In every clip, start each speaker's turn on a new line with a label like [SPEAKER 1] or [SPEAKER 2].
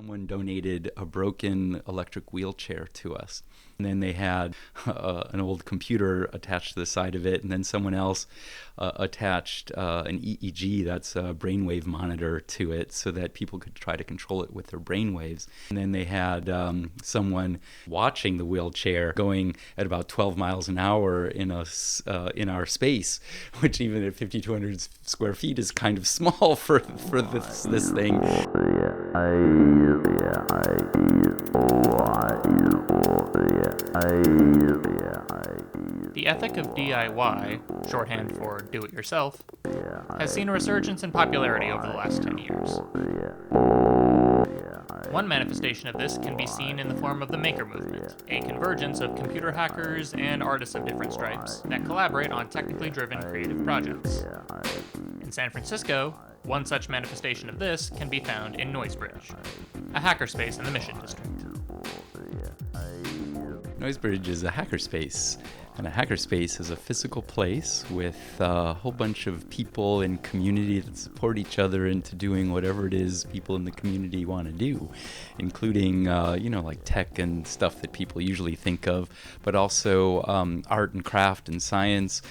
[SPEAKER 1] Someone donated a broken electric wheelchair to us. And then they had an old computer attached to the side of it, and then someone else attached an EEG, that's a brainwave monitor, to it so that people could try to control it with their brainwaves. And then they had someone watching the wheelchair going at about 12 miles an hour in our space, which even at 5,200 square feet is kind of small for this thing.
[SPEAKER 2] The ethic of DIY, shorthand for do-it-yourself, has seen a resurgence in popularity over the last 10 years. One manifestation of this can be seen in the form of the maker movement, a convergence of computer hackers and artists of different stripes that collaborate on technically driven creative projects. In San Francisco, one such manifestation of this can be found in Noisebridge, a hackerspace in the Mission District.
[SPEAKER 1] Noisebridge is a hackerspace, and a hackerspace is a physical place with a whole bunch of people in community that support each other into doing whatever it is people in the community want to do, including, like tech and stuff that people usually think of, but also art and craft and science.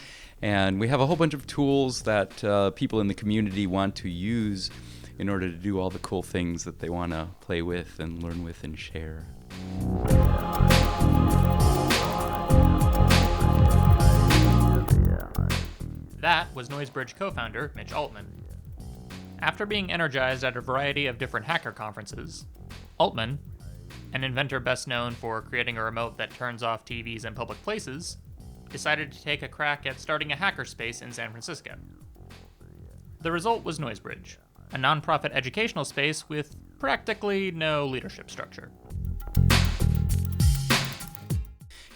[SPEAKER 1] And we have a whole bunch of tools that people in the community want to use in order to do all the cool things that they want to play with and learn with and share.
[SPEAKER 2] That was Noisebridge co-founder Mitch Altman. After being energized at a variety of different hacker conferences, Altman, an inventor best known for creating a remote that turns off TVs in public places, decided to take a crack at starting a hackerspace in San Francisco. The result was Noisebridge, a nonprofit educational space with practically no leadership structure.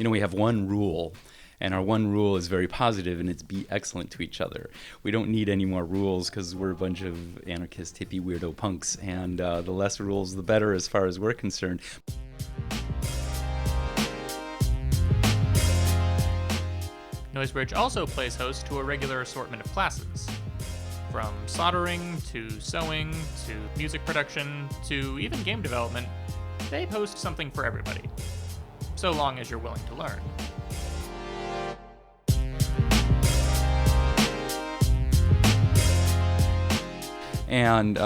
[SPEAKER 1] We have one rule, and our one rule is very positive, and it's be excellent to each other. We don't need any more rules because we're a bunch of anarchist, hippie, weirdo punks, and the less rules, the better as far as we're concerned.
[SPEAKER 2] Noisebridge also plays host to a regular assortment of classes. From soldering, to sewing, to music production, to even game development, they host something for everybody. So long as you're willing to learn.
[SPEAKER 1] And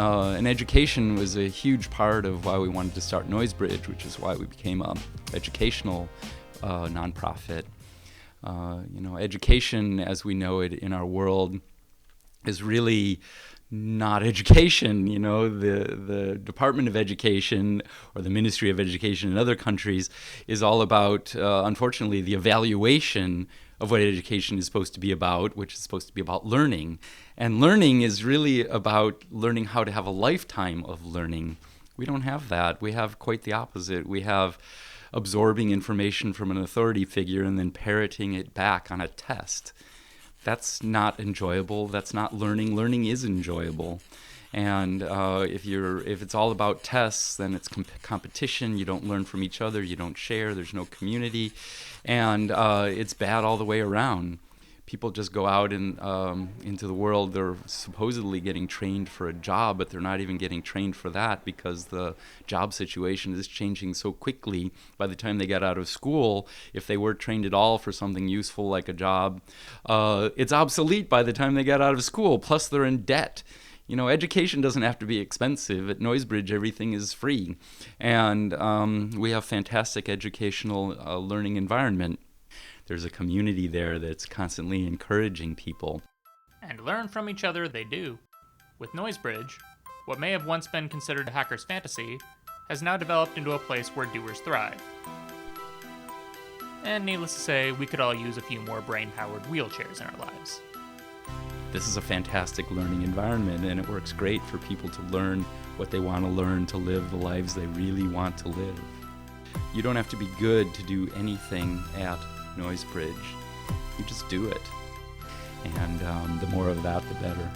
[SPEAKER 1] education was a huge part of why we wanted to start Noisebridge, which is why we became an educational nonprofit. Education as we know it in our world is really not education. The Department of Education or the Ministry of Education in other countries is all about, unfortunately, the evaluation of what education is supposed to be about, which is supposed to be about learning. And learning is really about learning how to have a lifetime of learning. We don't have that. We have quite the opposite. We have absorbing information from an authority figure and then parroting it back on a test. That's not enjoyable. That's not learning. Learning is enjoyable. And if it's all about tests, then it's competition. You don't learn from each other. You don't share. There's no community. And it's bad all the way around. People just go out into the world. They're supposedly getting trained for a job, but they're not even getting trained for that because the job situation is changing so quickly. By the time they get out of school, if they were trained at all for something useful like a job, it's obsolete by the time they get out of school. Plus, they're in debt. Education doesn't have to be expensive. At Noisebridge, everything is free. And we have fantastic educational learning environment. There's a community there that's constantly encouraging people.
[SPEAKER 2] And learn from each other they do. With Noisebridge, what may have once been considered a hacker's fantasy has now developed into a place where doers thrive. And needless to say, we could all use a few more brain-powered wheelchairs in our lives.
[SPEAKER 1] This is a fantastic learning environment, and it works great for people to learn what they want to learn, to live the lives they really want to live. You don't have to be good to do anything at Noisebridge. You just do it. And the more of that, the better.